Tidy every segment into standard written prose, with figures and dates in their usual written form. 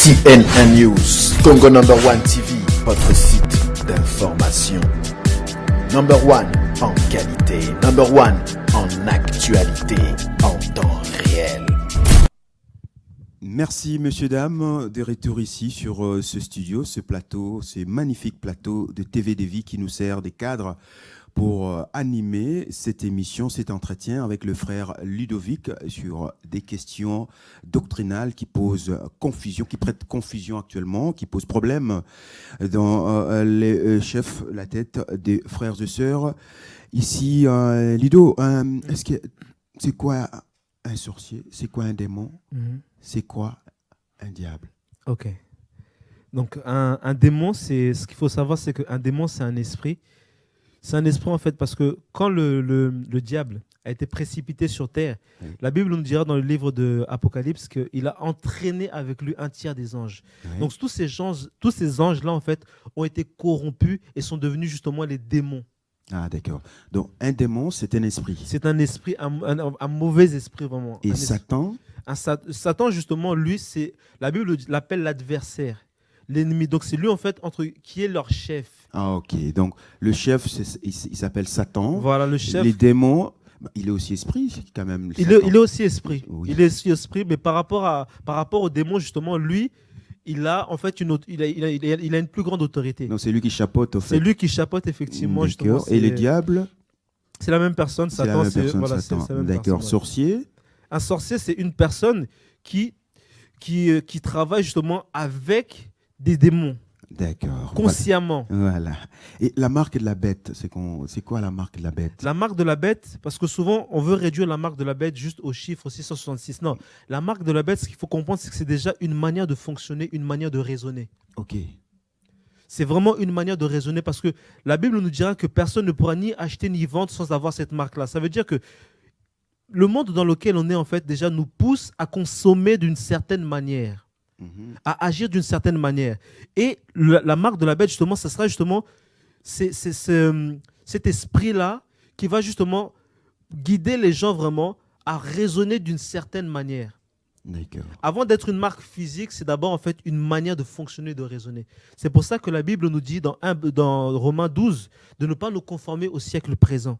CNN News, Congo number one TV, votre site d'information. Number one en qualité, number one en actualité, en temps réel. Merci, messieurs, dames, de retour ici sur ce studio, ce plateau, ce magnifique plateau de TV Dévi qui nous sert des cadres pour animer cette émission, cet entretien avec le frère Ludovic sur des questions doctrinales qui posent confusion, qui prêtent confusion actuellement, qui posent problème dans les chefs, la tête des frères et sœurs. Ici, Ludo, c'est quoi un sorcier? C'est quoi un démon? C'est quoi un diable? Ok. Donc, un démon, c'est ce qu'il faut savoir, c'est qu'un démon, c'est un esprit. C'est un esprit, en fait, parce que quand le diable a été précipité sur terre, oui. La Bible nous dira dans le livre de Apocalypse qu'il a entraîné avec lui un tiers des anges. Oui. Donc, tous ces anges-là, en fait, ont été corrompus et sont devenus justement les démons. Ah, d'accord. Donc, un démon, c'est un esprit. C'est un esprit, un mauvais esprit, vraiment. Et Satan? Satan, justement, lui, la Bible l'appelle l'adversaire, l'ennemi. Donc, c'est lui, en fait, qui est leur chef. Ah, ok. Donc, le chef, il s'appelle Satan. Voilà, le chef. Les démons, il est aussi esprit, quand même. Il est aussi esprit. Oui. Il est aussi esprit, mais par rapport au démon, justement, lui, il a en fait il a une plus grande autorité. Donc, c'est lui qui chapeaute, en fait. C'est lui qui chapeaute, effectivement. Justement, et le diable? C'est la même personne. Satan, c'est la même personne. D'accord. Sorcier? Un sorcier, c'est une personne qui travaille justement avec des démons. D'accord. Consciemment. Voilà. Et la marque de la bête, c'est quoi la marque de la bête? La marque de la bête, parce que souvent, on veut réduire la marque de la bête juste au chiffre 666. Non, la marque de la bête, ce qu'il faut comprendre, c'est que c'est déjà une manière de fonctionner, une manière de raisonner. Ok. C'est vraiment une manière de raisonner parce que la Bible nous dira que personne ne pourra ni acheter ni vendre sans avoir cette marque-là. Ça veut dire que le monde dans lequel on est, en fait, déjà nous pousse à consommer d'une certaine manière. À agir d'une certaine manière. Et la marque de la bête, justement, ce sera justement cet esprit-là qui va justement guider les gens vraiment à raisonner d'une certaine manière. D'accord. Avant d'être une marque physique, c'est d'abord en fait une manière de fonctionner, de raisonner. C'est pour ça que la Bible nous dit dans Romains 12 de ne pas nous conformer au siècle présent,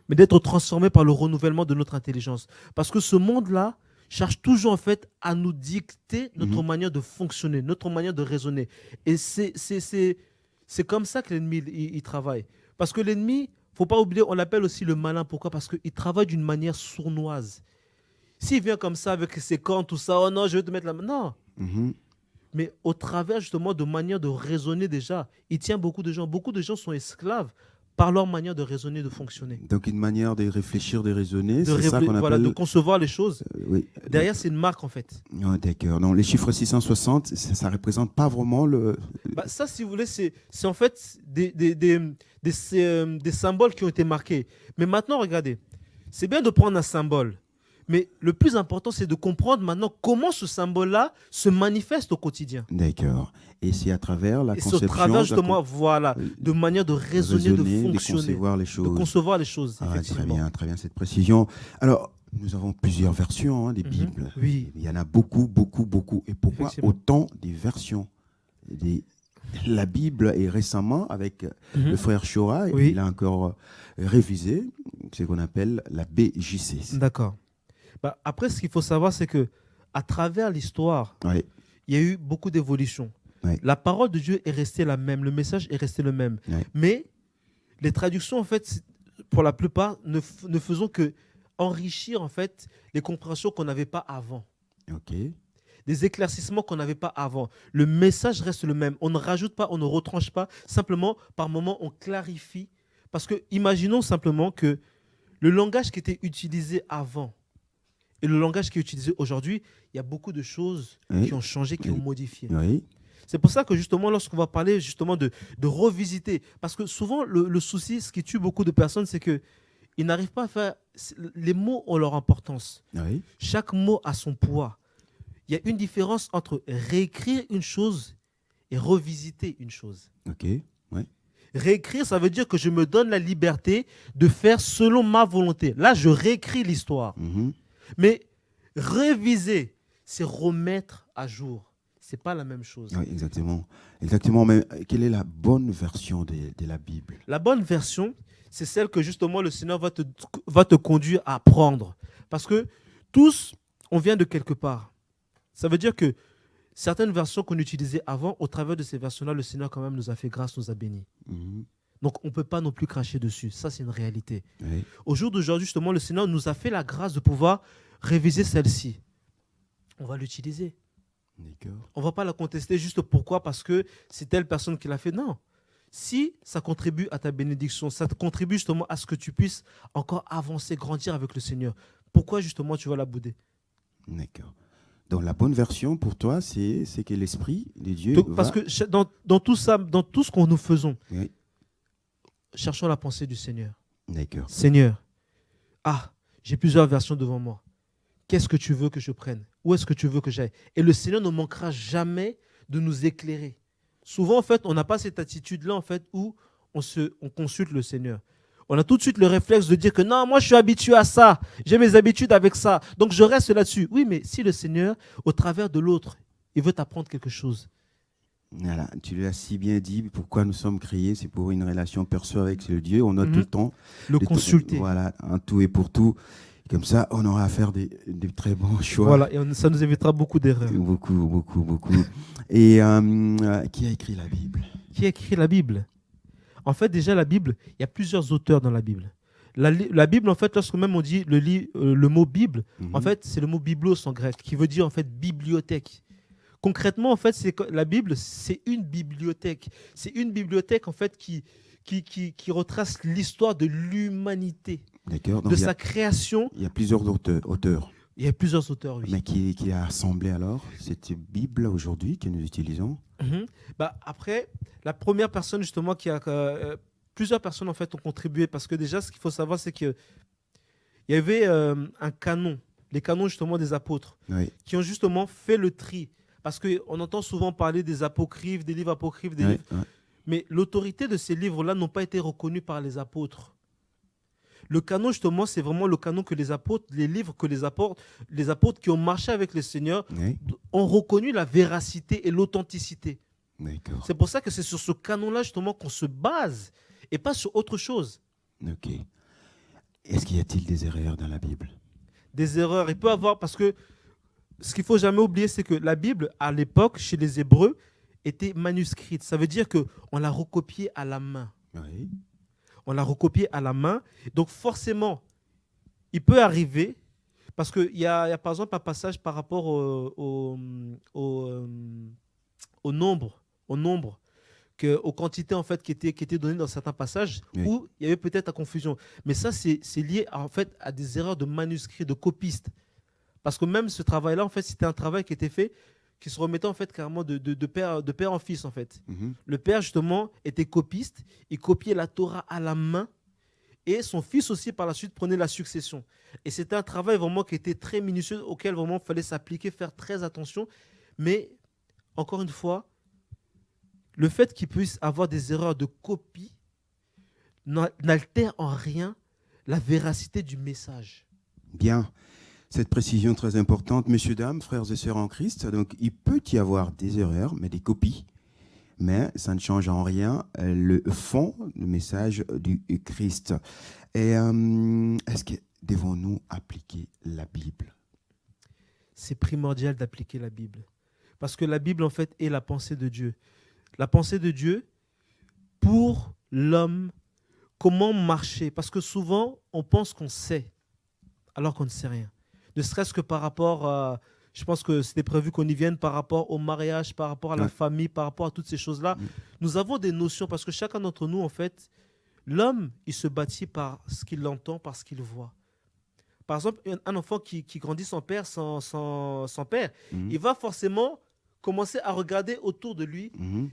mais d'être transformé par le renouvellement de notre intelligence. Parce que ce monde-là cherche toujours en fait à nous dicter notre manière de fonctionner, notre manière de raisonner. Et c'est comme ça que l'ennemi il travaille. Parce que l'ennemi, il ne faut pas oublier, on l'appelle aussi le malin. Pourquoi? Parce qu'il travaille d'une manière sournoise. S'il vient comme ça avec ses cornes, tout ça, oh non, je vais te mettre la main. Non. Mais au travers justement de manière de raisonner déjà, il tient beaucoup de gens. Beaucoup de gens sont esclaves par leur manière de raisonner, de fonctionner. Donc une manière de réfléchir, de raisonner, c'est ça qu'on appelle... de concevoir les choses. Oui. Derrière, c'est une marque en fait. Oh, d'accord. Donc les chiffres 660, ça ne représente pas vraiment le... Ça, si vous voulez, c'est en fait des symboles qui ont été marqués. Mais maintenant, regardez, c'est bien de prendre un symbole. Mais le plus important, c'est de comprendre maintenant comment ce symbole-là se manifeste au quotidien. D'accord. Et c'est à travers la conception... Et c'est à travers justement, voilà, de manière de raisonner, de fonctionner. De concevoir les choses. De concevoir les choses, effectivement. Très bien cette précision. Alors, nous avons plusieurs versions des Bibles. Oui. Il y en a beaucoup. Et pourquoi autant de versions? La Bible est récemment, avec le frère Chora, il a encore révisé ce qu'on appelle la BJC. D'accord. Après, ce qu'il faut savoir, c'est qu'à travers l'histoire, il y a eu beaucoup d'évolutions. La parole de Dieu est restée la même, le message est resté le même. Mais les traductions, en fait, pour la plupart, ne faisons que enrichir en fait, les compréhensions qu'on n'avait pas avant. Des éclaircissements qu'on n'avait pas avant. Le message reste le même. On ne rajoute pas, on ne retranche pas. Simplement, par moments, on clarifie. Parce que imaginons simplement que le langage qui était utilisé avant et le langage qui est utilisé aujourd'hui, il y a beaucoup de choses qui ont changé, qui ont modifié. C'est pour ça que justement, lorsqu'on va parler justement de revisiter, parce que souvent, le souci, ce qui tue beaucoup de personnes, c'est qu'ils n'arrivent pas à faire... Les mots ont leur importance. Chaque mot a son poids. Il y a une différence entre réécrire une chose et revisiter une chose. Réécrire, ça veut dire que je me donne la liberté de faire selon ma volonté. Là, je réécris l'histoire. Mais réviser, c'est remettre à jour. c'est pas la même chose. Oui, exactement. Exactement. Mais quelle est la bonne version de la Bible? La bonne version, c'est celle que justement le Seigneur va te conduire à apprendre. Parce que tous, on vient de quelque part. Ça veut dire que certaines versions qu'on utilisait avant, au travers de ces versions-là, le Seigneur quand même nous a fait grâce, nous a bénis. Donc, on ne peut pas non plus cracher dessus. Ça, c'est une réalité. Oui. Au jour d'aujourd'hui, justement, le Seigneur nous a fait la grâce de pouvoir réviser celle-ci. On va l'utiliser. On ne va pas la contester juste pourquoi, parce que c'est telle personne qui l'a fait. Non. Si ça contribue à ta bénédiction, ça te contribue justement à ce que tu puisses encore avancer, grandir avec le Seigneur, pourquoi justement tu vas la bouder? D'accord. Donc, la bonne version pour toi, c'est que l'Esprit de Dieu Parce que dans tout ça, dans tout ce que nous faisons, oui. Cherchons la pensée du Seigneur. D'accord. Seigneur, j'ai plusieurs versions devant moi. Qu'est-ce que tu veux que je prenne? Où est-ce que tu veux que j'aille? Et le Seigneur ne manquera jamais de nous éclairer. Souvent, en fait, on n'a pas cette attitude-là, en fait, où on consulte le Seigneur. On a tout de suite le réflexe de dire que non, moi, je suis habitué à ça. J'ai mes habitudes avec ça. Donc, je reste là-dessus. Oui, mais si le Seigneur, au travers de l'autre, il veut t'apprendre quelque chose. Voilà, tu l'as si bien dit, pourquoi nous sommes créés, c'est pour une relation perso avec le Dieu. On a tout le temps. Le consulter. Voilà, un tout et pour tout. Comme ça, on aura à faire des très bons choix. Voilà, et ça nous évitera beaucoup d'erreurs. Beaucoup. Et qui a écrit la Bible? Qui a écrit la Bible? En fait, déjà, la Bible, il y a plusieurs auteurs dans la Bible. La Bible, en fait, lorsque même on dit le mot Bible, en fait, c'est le mot biblos en grec, qui veut dire en fait bibliothèque. Concrètement, en fait, la Bible, c'est une bibliothèque. C'est une bibliothèque, en fait, qui retrace l'histoire de l'humanité, de sa création. Il y a plusieurs auteurs. Il y a plusieurs auteurs, oui. Mais qui a assemblé alors cette Bible aujourd'hui que nous utilisons? Après, la première personne, justement, plusieurs personnes, en fait, ont contribué. Parce que déjà, ce qu'il faut savoir, c'est qu'il y avait un canon, les canons, justement, des apôtres, qui ont justement fait le tri. Parce qu'on entend souvent parler des apocryphes, des livres apocryphes, des livres. Mais l'autorité de ces livres-là n'ont pas été reconnus par les apôtres. Le canon, justement, c'est vraiment le canon que les apôtres, les livres que les apôtres qui ont marché avec le Seigneur ont reconnu la véracité et l'authenticité. C'est pour ça que c'est sur ce canon-là, justement, qu'on se base et pas sur autre chose. Ok. Est-ce qu'il y a-t-il des erreurs dans la Bible? Des erreurs. Il peut y avoir, parce que ce qu'il ne faut jamais oublier, c'est que la Bible, à l'époque, chez les Hébreux, était manuscrite. Ça veut dire qu'on l'a recopiée à la main. Oui. On l'a recopiée à la main. Donc forcément, il peut arriver, parce qu'il y a par exemple un passage par rapport au nombre, aux quantités en fait, qui étaient données dans certains passages, où il y avait peut-être la confusion. Mais ça, c'est lié en fait, à des erreurs de manuscrits, de copistes. Parce que même ce travail-là, en fait, c'était un travail qui était fait, qui se remettait en fait carrément de père en fils, en fait. Le père, justement, était copiste, il copiait la Torah à la main, et son fils aussi, par la suite, prenait la succession. Et c'était un travail vraiment qui était très minutieux, auquel vraiment il fallait s'appliquer, faire très attention. Mais, encore une fois, le fait qu'il puisse avoir des erreurs de copie n'altère en rien la véracité du message. Bien. Cette précision très importante, messieurs, dames, frères et sœurs en Christ. Donc, il peut y avoir des erreurs, mais des copies. Mais ça ne change en rien le fond, le message du Christ. Et est-ce que devons-nous appliquer la Bible? C'est primordial d'appliquer la Bible. Parce que la Bible, en fait, est la pensée de Dieu. La pensée de Dieu pour l'homme, comment marcher. Parce que souvent, on pense qu'on sait, alors qu'on ne sait rien. Ne serait-ce que par rapport à, je pense que c'était prévu qu'on y vienne, par rapport au mariage, par rapport à la famille, par rapport à toutes ces choses-là. Nous avons des notions, parce que chacun d'entre nous, en fait, l'homme, il se bâtit par ce qu'il entend, par ce qu'il voit. Par exemple, un enfant qui grandit sans père, sans père, il va forcément commencer à regarder autour de lui,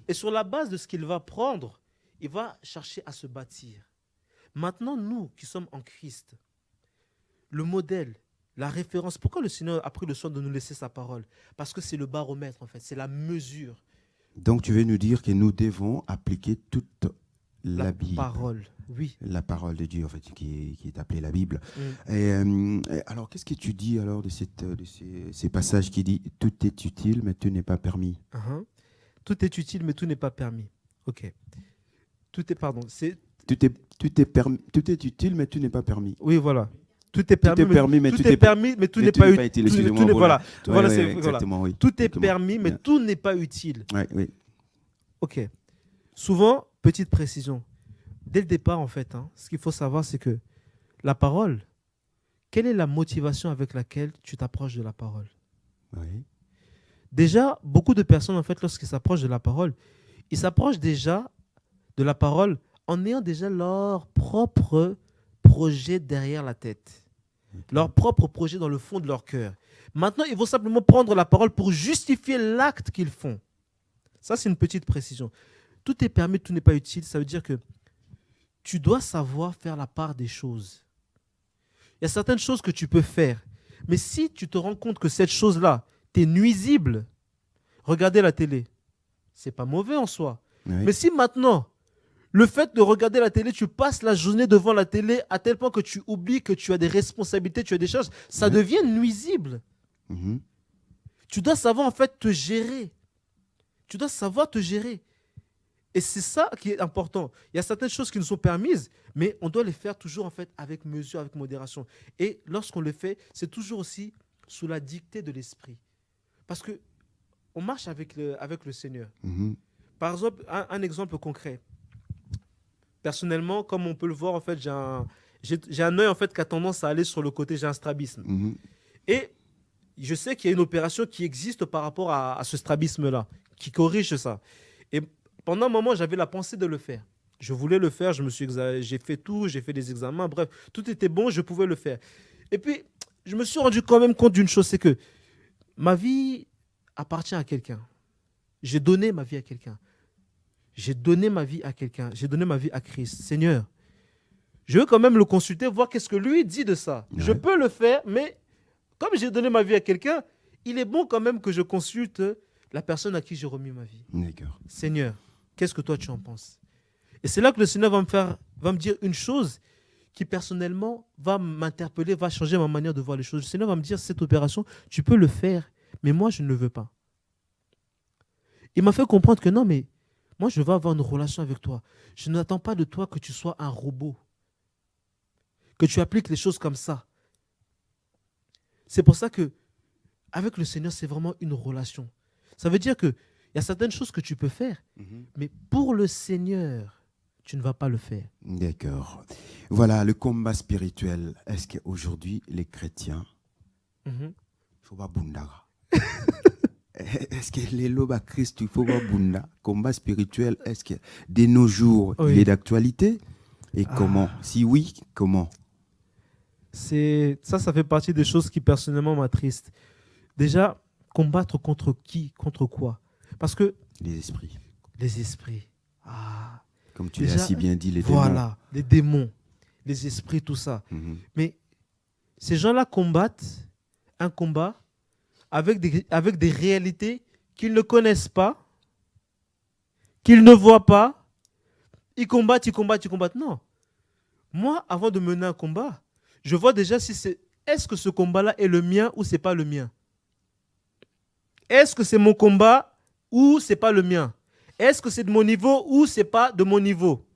et sur la base de ce qu'il va prendre, il va chercher à se bâtir. Maintenant, nous qui sommes en Christ, le modèle, la référence, pourquoi le Seigneur a pris le soin de nous laisser sa parole? Parce que c'est le baromètre, en fait, c'est la mesure. Donc, tu veux nous dire que nous devons appliquer toute La Bible. Parole, oui. La parole de Dieu, en fait, qui est appelée la Bible. Et alors, qu'est-ce que tu dis alors de ces passages qui disent « Tout est utile, mais tout n'est pas permis ». Tout est utile, mais tout n'est pas permis. Ok. Tout est, pardon, c'est... Tout est utile, mais tout n'est pas permis. Oui, voilà. Tout est permis, mais tout n'est pas utile. Voilà. Tout est permis, mais tout n'est pas utile. Oui. Ok. Souvent, petite précision. Dès le départ, en fait, ce qu'il faut savoir, c'est que la parole, quelle est la motivation avec laquelle tu t'approches de la parole? Oui. Déjà, beaucoup de personnes, en fait, lorsqu'ils s'approchent de la parole, ils s'approchent déjà de la parole en ayant déjà leur propre projet derrière la tête. Leur propre projet dans le fond de leur cœur. Maintenant, ils vont simplement prendre la parole pour justifier l'acte qu'ils font. Ça, c'est une petite précision. Tout est permis, tout n'est pas utile. Ça veut dire que tu dois savoir faire la part des choses. Il y a certaines choses que tu peux faire. Mais si tu te rends compte que cette chose-là t'est nuisible, regarder la télé, c'est pas mauvais en soi. Oui. Mais si maintenant, le fait de regarder la télé, tu passes la journée devant la télé à tel point que tu oublies que tu as des responsabilités, tu as des choses, ça devient nuisible. Tu dois savoir en fait te gérer. Tu dois savoir te gérer. Et c'est ça qui est important. Il y a certaines choses qui nous sont permises, mais on doit les faire toujours en fait avec mesure, avec modération. Et lorsqu'on le fait, c'est toujours aussi sous la dictée de l'esprit. Parce qu'on marche avec le Seigneur. Par exemple, un exemple concret. Personnellement, comme on peut le voir, en fait, j'ai un œil en fait, qui a tendance à aller sur le côté, j'ai un strabisme. Et je sais qu'il y a une opération qui existe par rapport à ce strabisme-là, qui corrige ça. Et pendant un moment, j'avais la pensée de le faire. Je voulais le faire, j'ai fait tout, j'ai fait des examens, bref, tout était bon, je pouvais le faire. Et puis, je me suis rendu quand même compte d'une chose, c'est que ma vie appartient à quelqu'un. J'ai donné ma vie à quelqu'un. J'ai donné ma vie à quelqu'un. J'ai donné ma vie à Christ. Seigneur, je veux quand même le consulter, voir qu'est-ce que lui dit de ça. Ouais. Je peux le faire, mais comme j'ai donné ma vie à quelqu'un, il est bon quand même que je consulte la personne à qui j'ai remis ma vie. D'accord. Seigneur, qu'est-ce que toi tu en penses? Et c'est là que le Seigneur va me dire une chose qui personnellement va m'interpeller, va changer ma manière de voir les choses. Le Seigneur va me dire, cette opération, tu peux le faire, mais moi je ne le veux pas. Il m'a fait comprendre que non, mais moi je veux avoir une relation avec toi. Je n'attends pas de toi que tu sois un robot, que tu appliques les choses comme ça. C'est pour ça que avec le Seigneur, c'est vraiment une relation. Ça veut dire qu'il y a certaines choses que tu peux faire, mais pour le Seigneur, tu ne vas pas le faire. D'accord. Voilà, le combat spirituel. Est-ce qu'aujourd'hui, les chrétiens, il faut pas bundara? Est-ce que les lobes à Christ, il faut pas bunda? Combat spirituel, est-ce que de nos jours, il est d'actualité? Et comment? Si oui, comment? Ça fait partie des choses qui personnellement m'attristent. Déjà, combattre contre qui? Contre quoi? Parce que... Les esprits. Les esprits. Comme tu l'as si bien dit, les démons. Voilà, les démons, les esprits, tout ça. Mais ces gens-là combattent un combat avec des réalités qu'ils ne connaissent pas, qu'ils ne voient pas. Ils combattent. Non. Moi, avant de mener un combat, je vois déjà est-ce que ce combat-là est le mien ou c'est pas le mien? Est-ce que c'est mon combat ou c'est pas le mien? Est-ce que c'est de mon niveau ou c'est pas de mon niveau?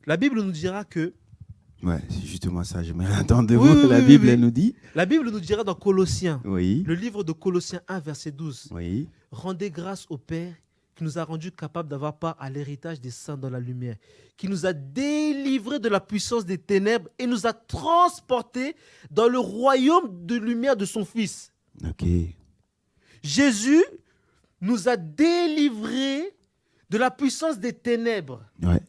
La Bible nous dira que... Ouais, c'est justement ça, j'aimerais entendre de vous. La Bible, elle nous dit... La Bible nous dira dans Colossiens, le livre de Colossiens 1, verset 12. Oui. Rendez grâce au Père qui nous a rendus capables d'avoir part à l'héritage des saints dans la lumière, qui nous a délivrés de la puissance des ténèbres et nous a transportés dans le royaume de lumière de son Fils. Ok. Jésus nous a délivrés de la puissance des ténèbres. Ouais.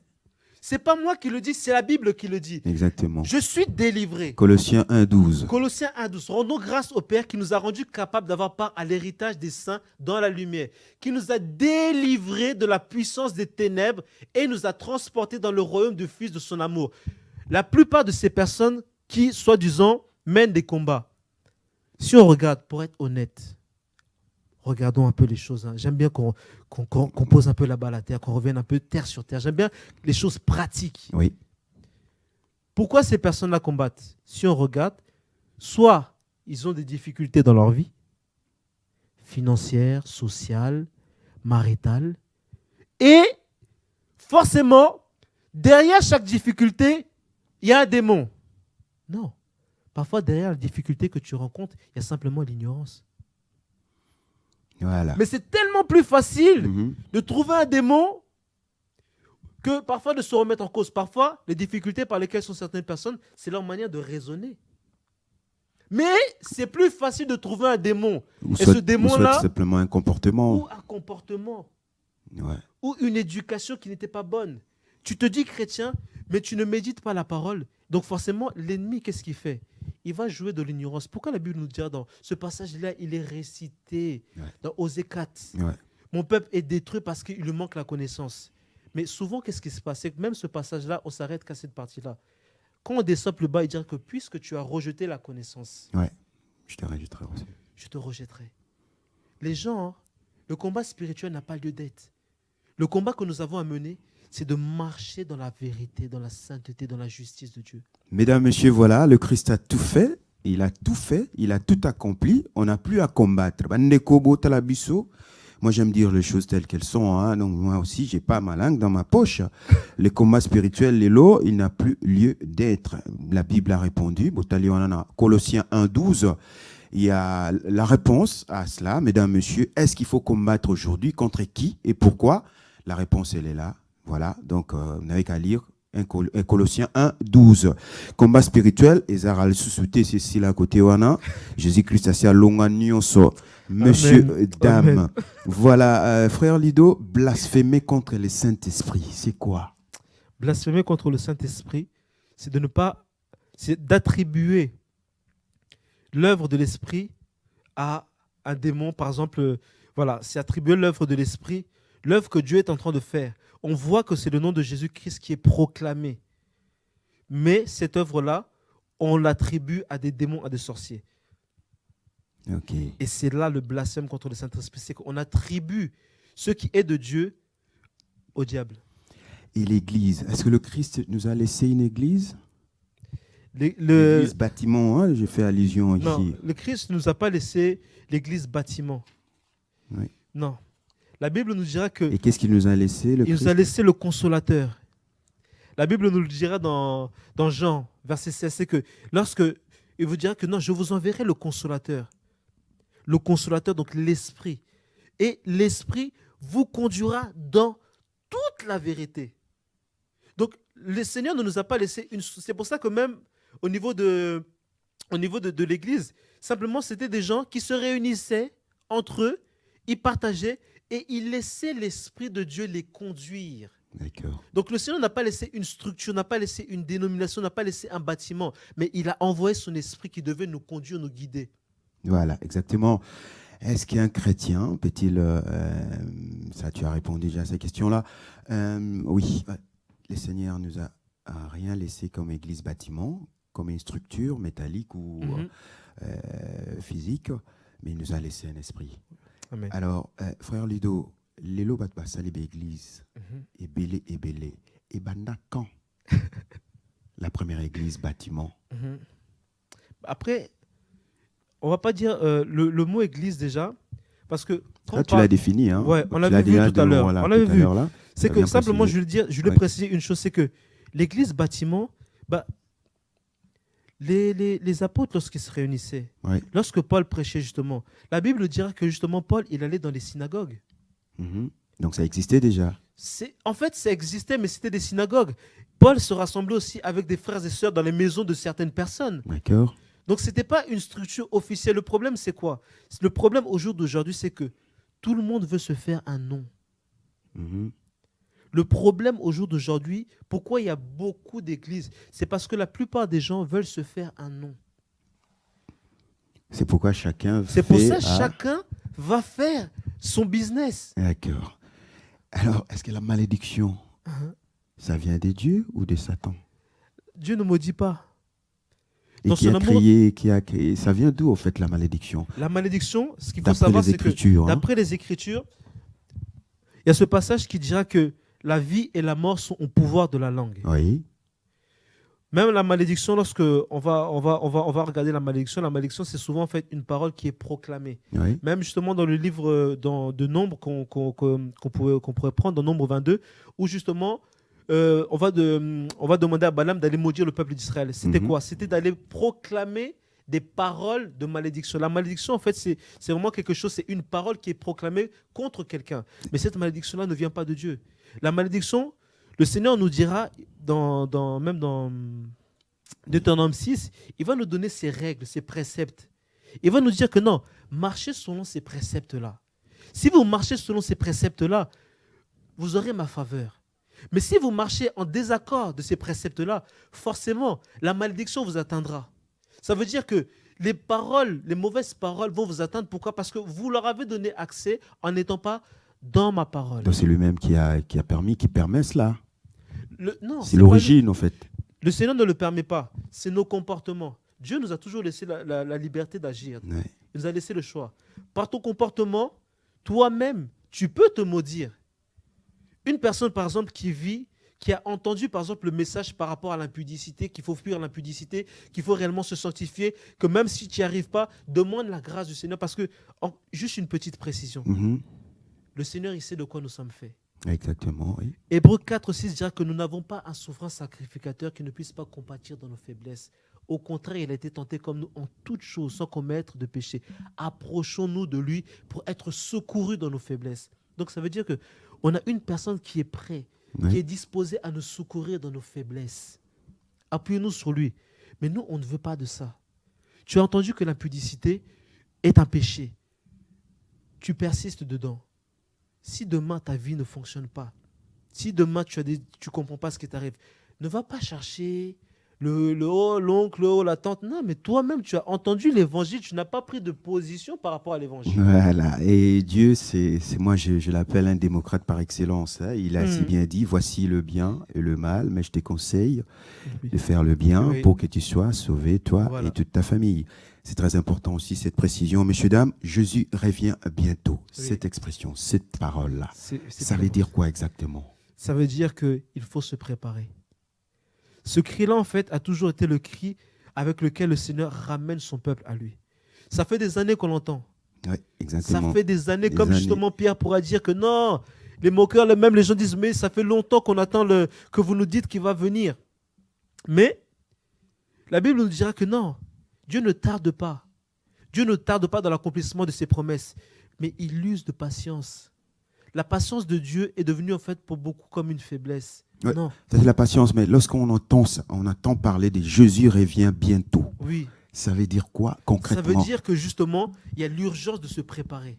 C'est pas moi qui le dis, c'est la Bible qui le dit. Exactement. Je suis délivré. Colossiens 1,12. Colossiens 1,12. Rendons grâce au Père qui nous a rendus capables d'avoir part à l'héritage des saints dans la lumière, qui nous a délivrés de la puissance des ténèbres et nous a transportés dans le royaume du Fils de son amour. La plupart de ces personnes qui, soi-disant, mènent des combats, si on regarde, pour être honnête, regardons un peu les choses. Hein. J'aime bien qu'on pose un peu la balle à terre, qu'on revienne un peu terre sur terre. J'aime bien les choses pratiques. Oui. Pourquoi ces personnes-là combattent? Si on regarde, soit ils ont des difficultés dans leur vie, financières, sociales, maritales, et forcément, derrière chaque difficulté, il y a un démon. Non. Parfois, derrière la difficulté que tu rencontres, il y a simplement l'ignorance. Voilà. Mais c'est tellement plus facile de trouver un démon que parfois de se remettre en cause. Parfois, les difficultés par lesquelles sont certaines personnes, c'est leur manière de raisonner. Mais c'est plus facile de trouver un démon. Et ce démon-là, simplement un comportement. Ou un comportement. Ouais. Ou une éducation qui n'était pas bonne. Tu te dis chrétien, mais tu ne médites pas la parole. Donc forcément, l'ennemi, qu'est-ce qu'il fait? Il va jouer de l'ignorance. Pourquoi la Bible nous dit dans ce passage-là, il est récité dans Osée 4. Mon peuple est détruit parce qu'il lui manque la connaissance. Mais souvent, qu'est-ce qui se passe? C'est que même ce passage-là, on s'arrête qu'à cette partie-là. Quand on descend plus bas, il dit que puisque tu as rejeté la connaissance, je te rejetterai aussi. Je te rejetterai. Les gens, le combat spirituel n'a pas lieu d'être. Le combat que nous avons à mener, c'est de marcher dans la vérité, dans la sainteté, dans la justice de Dieu. Mesdames, messieurs, voilà, le Christ a tout fait. Il a tout fait, il a tout accompli. On n'a plus à combattre. Moi, j'aime dire les choses telles qu'elles sont. Hein. Donc, moi aussi, je n'ai pas ma langue dans ma poche. Les combats spirituels, les lots, il n'a plus lieu d'être. La Bible a répondu. Colossiens 1,12. Il y a la réponse à cela, mesdames, messieurs. Est-ce qu'il faut combattre aujourd'hui? Contre qui et pourquoi? La réponse, elle est là. Voilà. Donc, vous n'avez qu'à lire Colossiens 1,12. Combat spirituel. Ezara le sous-souté, c'est ici là à côté. Jésus-Christ, c'est à l'onganionso. Monsieur, Amen. dame. Amen. Voilà, frère Lido, blasphémer contre le Saint-Esprit, c'est quoi? Blasphémer contre le Saint-Esprit, c'est de ne pas, c'est d'attribuer l'œuvre de l'Esprit à un démon. Par exemple, voilà, c'est attribuer l'œuvre de l'Esprit, l'œuvre que Dieu est en train de faire. On voit que c'est le nom de Jésus-Christ qui est proclamé. Mais cette œuvre-là, on l'attribue à des démons, à des sorciers. Okay. Et c'est là le blasphème contre le Saint-Esprit, c'est qu'on attribue ce qui est de Dieu au diable. Et l'Église, est-ce que le Christ nous a laissé une Église? L'église bâtiment, hein, j'ai fait allusion non, ici. Le Christ ne nous a pas laissé l'Église bâtiment. Oui. Non. La Bible nous dira que... Et qu'est-ce qu'il nous a laissé, le Christ? Il nous a laissé le consolateur. La Bible nous le dira dans Jean, verset 16, c'est que lorsque... Il vous dira que non, je vous enverrai le consolateur. Le consolateur, donc l'Esprit. Et l'Esprit vous conduira dans toute la vérité. Donc, le Seigneur ne nous a pas laissé une... C'est pour ça que même au niveau de l'Église, simplement, c'était des gens qui se réunissaient entre eux, ils partageaient et ils laissaient l'Esprit de Dieu les conduire. D'accord. Donc, le Seigneur n'a pas laissé une structure, n'a pas laissé une dénomination, n'a pas laissé un bâtiment, mais il a envoyé son Esprit qui devait nous conduire, nous guider. Voilà, exactement. Est-ce qu'un chrétien peut-il... ça, tu as répondu déjà à ces questions-là. Oui, le Seigneur nous a rien laissé comme église bâtiment, comme une structure métallique ou physique, mais il nous a laissé un esprit. Amen. Alors, frère Ludo, l'élo bat basali l'église, et belé, et banda quand la première église bâtiment? Après, on va pas dire le mot église déjà, parce que quand tu l'as défini, hein. Ouais, on l'avait vu tout à l'heure. Voilà, on l'avait vu. C'est que simplement, précisé. je voulais préciser une chose, c'est que l'église bâtiment, les apôtres, lorsqu'ils se réunissaient, lorsque Paul prêchait justement, la Bible dira que justement Paul, il allait dans les synagogues. Donc ça existait déjà. En fait, ça existait, mais c'était des synagogues. Paul se rassemblait aussi avec des frères et sœurs dans les maisons de certaines personnes. D'accord. Donc, ce n'était pas une structure officielle. Le problème, c'est quoi? Le problème au jour d'aujourd'hui, c'est que tout le monde veut se faire un nom. Le problème au jour d'aujourd'hui, pourquoi il y a beaucoup d'églises? C'est parce que la plupart des gens veulent se faire un nom. C'est pourquoi chacun chacun va faire son business. D'accord. Alors, est-ce que la malédiction, ça vient de Dieu ou de Satan? Dieu ne maudit pas. Et qui a crié, ça vient d'où, en fait, la malédiction? La malédiction, ce qu'il faut savoir, c'est que d'après les Écritures, il y a ce passage qui dira que la vie et la mort sont au pouvoir de la langue. Oui. Même la malédiction, lorsque on va regarder la malédiction, c'est souvent en fait une parole qui est proclamée. Oui. Même justement dans le livre de Nombre qu'on pourrait prendre, dans Nombre 22, où justement on va demander à Balaam d'aller maudire le peuple d'Israël. C'était quoi? C'était d'aller proclamer des paroles de malédiction. La malédiction, en fait, c'est vraiment quelque chose, c'est une parole qui est proclamée contre quelqu'un. Mais cette malédiction-là ne vient pas de Dieu. La malédiction, le Seigneur nous dira, même dans Deutéronome 6, il va nous donner ses règles, ses préceptes. Il va nous dire que non, marchez selon ces préceptes-là. Si vous marchez selon ces préceptes-là, vous aurez ma faveur. Mais si vous marchez en désaccord de ces préceptes-là, forcément, la malédiction vous atteindra. Ça veut dire que les mauvaises paroles vont vous atteindre. Pourquoi? Parce que vous leur avez donné accès en n'étant pas dans ma parole. Donc c'est lui-même qui permet cela. Non, c'est l'origine, en fait. Le Seigneur ne le permet pas. C'est nos comportements. Dieu nous a toujours laissé la liberté d'agir. Ouais. Il nous a laissé le choix. Par ton comportement, toi-même, tu peux te maudire. Une personne, par exemple, qui a entendu, par exemple, le message par rapport à l'impudicité, qu'il faut fuir l'impudicité, qu'il faut réellement se sanctifier, que même si tu n'y arrives pas, demande la grâce du Seigneur. Parce que, juste une petite précision, le Seigneur, il sait de quoi nous sommes faits. Exactement, oui. Hébreux 4:6 dira que nous n'avons pas un souverain sacrificateur qui ne puisse pas compatir dans nos faiblesses. Au contraire, il a été tenté comme nous en toutes choses, sans commettre de péché. Approchons-nous de lui pour être secourus dans nos faiblesses. Donc ça veut dire qu'on a une personne qui est prête, qui est disposée à nous secourir dans nos faiblesses. Appuyons-nous sur lui. Mais nous, on ne veut pas de ça. Tu as entendu que l'impudicité est un péché. Tu persistes dedans. Si demain ta vie ne fonctionne pas, si demain tu ne comprends pas ce qui t'arrive, ne va pas chercher l'oncle, la tante. Non, mais toi-même, tu as entendu l'évangile, tu n'as pas pris de position par rapport à l'évangile. Voilà, et Dieu, c'est moi, je l'appelle un démocrate par excellence. Hein. Il a si bien dit, voici le bien et le mal, mais je te conseille de faire le bien pour que tu sois sauvé, toi et toute ta famille. C'est très important aussi, cette précision. Messieurs, dames, Jésus revient bientôt. Cette expression, cette parole-là, ça veut dire quoi exactement? Ça veut dire qu'il faut se préparer. Ce cri-là, en fait, a toujours été le cri avec lequel le Seigneur ramène son peuple à lui. Ça fait des années qu'on l'entend. Oui, exactement. Ça fait des années, justement Pierre pourra dire que non, les moqueurs, même les gens disent, mais ça fait longtemps qu'on attend que vous nous dites qu'il va venir. Mais la Bible nous dira que non, Dieu ne tarde pas. Dieu ne tarde pas dans l'accomplissement de ses promesses, mais il use de patience. La patience de Dieu est devenue en fait pour beaucoup comme une faiblesse. Ouais, non. C'est la patience, mais lorsqu'on entend ça, on entend parler de Jésus revient bientôt. Oui. Ça veut dire quoi concrètement? Ça veut dire que justement, il y a l'urgence de se préparer.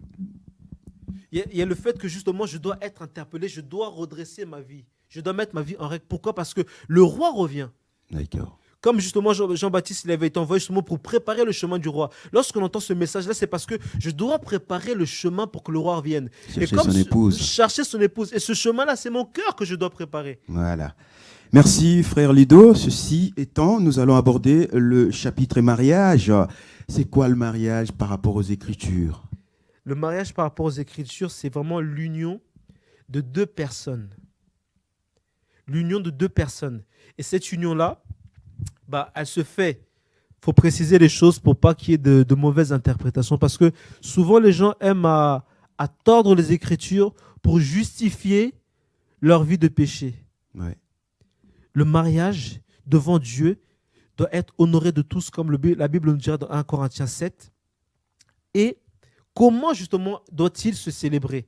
Il y a le fait que justement, je dois être interpellé, je dois redresser ma vie. Je dois mettre ma vie en règle. Pourquoi? Parce que le roi revient. D'accord. Comme justement Jean-Baptiste, il avait été envoyé justement pour préparer le chemin du roi. Lorsqu'on entend ce message-là, c'est parce que je dois préparer le chemin pour que le roi revienne. Chercher son épouse. Et ce chemin-là, c'est mon cœur que je dois préparer. Voilà. Merci, frère Lido. Ceci étant, nous allons aborder le chapitre mariage. C'est quoi le mariage par rapport aux Écritures? Le mariage par rapport aux Écritures, c'est vraiment l'union de deux personnes. L'union de deux personnes. Et cette union-là, elle se fait. Il faut préciser les choses pour pas qu'il y ait de mauvaises interprétations. Parce que souvent, les gens aiment à tordre les Écritures pour justifier leur vie de péché. Ouais. Le mariage devant Dieu doit être honoré de tous, comme la Bible nous dira dans 1 Corinthiens 7. Et comment, justement, doit-il se célébrer?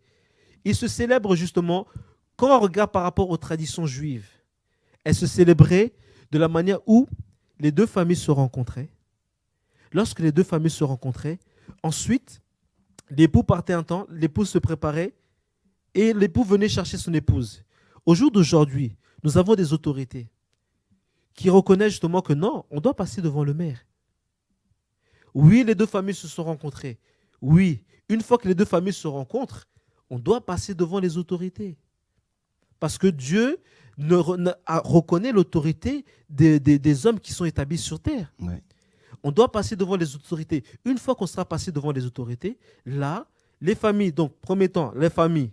Il se célèbre, justement, quand on regarde par rapport aux traditions juives. Elle se célébrait de la manière où les deux familles se rencontraient. Lorsque les deux familles se rencontraient, ensuite, l'époux partait un temps, l'épouse se préparait et l'époux venait chercher son épouse. Au jour d'aujourd'hui, nous avons des autorités qui reconnaissent justement que non, on doit passer devant le maire. Oui, les deux familles se sont rencontrées. Oui, une fois que les deux familles se rencontrent, on doit passer devant les autorités. Parce que Dieu reconnaît l'autorité des hommes qui sont établis sur terre. Ouais. On doit passer devant les autorités. Une fois qu'on sera passé devant les autorités, là, les familles, donc, premier temps, les familles,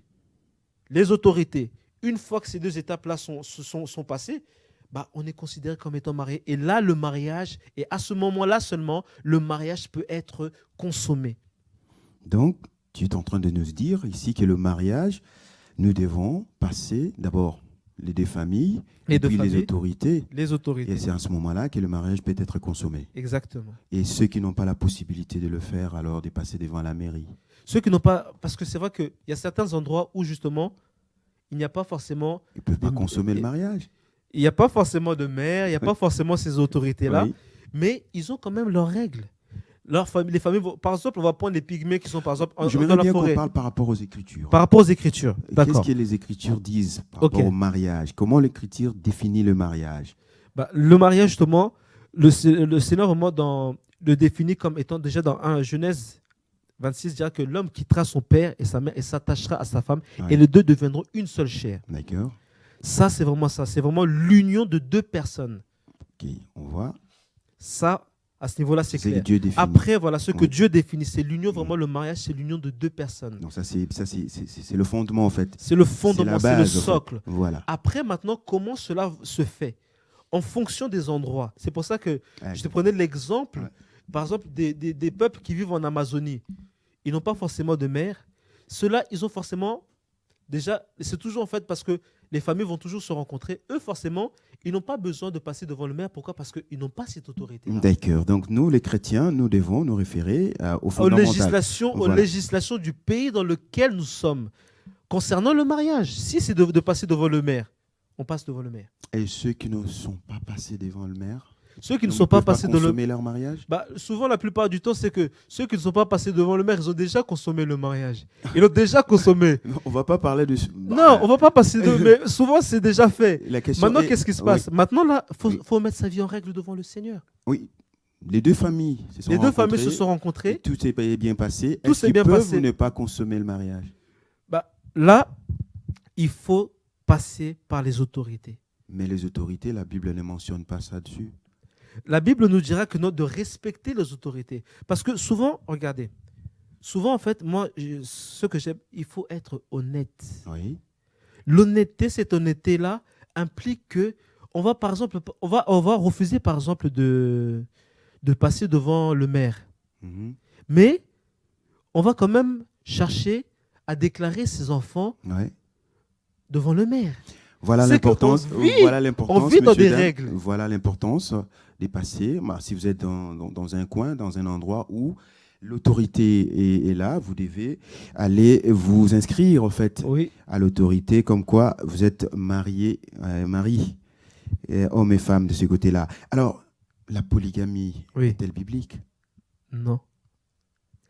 les autorités, une fois que ces deux étapes-là sont passées, bah, on est considéré comme étant marié. Et là, le mariage, et à ce moment-là seulement, le mariage peut être consommé. Donc, tu es en train de nous dire ici que le mariage, nous devons passer d'abord les deux familles, et puis les autorités. Les autorités. Et c'est à ce moment-là que le mariage peut être consommé. Exactement. Et ceux qui n'ont pas la possibilité de le faire, alors de passer devant la mairie. Ceux qui n'ont pas... Parce que c'est vrai qu'il y a certains endroits où, justement, il n'y a pas forcément... Ils ne peuvent pas consommer le mariage. Il n'y a pas forcément de maire, il n'y a pas forcément ces autorités-là, oui. Mais ils ont quand même leurs règles. Les familles, par exemple, on va prendre les pygmées qui sont, par exemple, dans la forêt. Qu'on parle par rapport aux Écritures. Par rapport aux Écritures, d'accord. Qu'est-ce que les Écritures disent par rapport au mariage? Comment l'Écriture définit le mariage? Le mariage, justement, le Seigneur vraiment le définit comme étant déjà dans Genèse 26, dira que l'homme quittera son père et sa mère et s'attachera à sa femme, et les deux deviendront une seule chair. D'accord. Ça, c'est vraiment ça. C'est vraiment l'union de deux personnes. Ok, on voit. Ça, à ce niveau-là, c'est clair. Dieu définit. Après, voilà, ce que Dieu définit, c'est l'union, vraiment le mariage, c'est l'union de deux personnes. Donc ça, c'est le fondement, en fait. C'est le fondement, c'est le socle. Voilà. Après, maintenant, comment cela se fait? En fonction des endroits. C'est pour ça que je te prenais l'exemple, par exemple, des peuples qui vivent en Amazonie. Ils n'ont pas forcément de mer. Ceux-là, ils ont forcément... Déjà, c'est toujours en fait parce que les familles vont toujours se rencontrer. Eux, forcément, ils n'ont pas besoin de passer devant le maire. Pourquoi? Parce qu'ils n'ont pas cette autorité. D'accord. Donc, nous, les chrétiens, nous devons nous référer aux fondamentales. Aux législations du pays dans lequel nous sommes. Concernant le mariage, si c'est de passer devant le maire, on passe devant le maire. Et ceux qui ne sont pas passés devant le maire? Ceux qui ne sont pas passés devant leur mariage? Souvent, la plupart du temps, c'est que ceux qui ne sont pas passés devant le maire, ils ont déjà consommé le mariage. Ils l'ont déjà consommé. On ne va pas parler de... Non, on ne va pas passer de... Mais souvent, c'est déjà fait. Maintenant, qu'est-ce qui se passe? Maintenant, là, il faut mettre sa vie en règle devant le Seigneur. Oui. Les deux familles se sont rencontrées. Tout s'est bien passé. Est-ce qu'ils peuvent ne pas consommer le mariage? Là, il faut passer par les autorités. Mais les autorités, la Bible ne mentionne pas ça dessus. La Bible nous dira que de respecter les autorités. Parce que souvent, regardez, en fait, moi, ce que j'aime, il faut être honnête. Oui. L'honnêteté, cette honnêteté-là, implique que on va refuser, par exemple, de passer devant le maire. Mm-hmm. Mais on va quand même chercher à déclarer ses enfants devant le maire. Voilà l'importance. On vit dans des règles. Voilà l'importance de passer. Si vous êtes dans un coin, dans un endroit où l'autorité est là, vous devez aller vous inscrire en fait à l'autorité, comme quoi vous êtes mari, homme et femme de ce côté-là. Alors, la polygamie est-elle biblique? Non.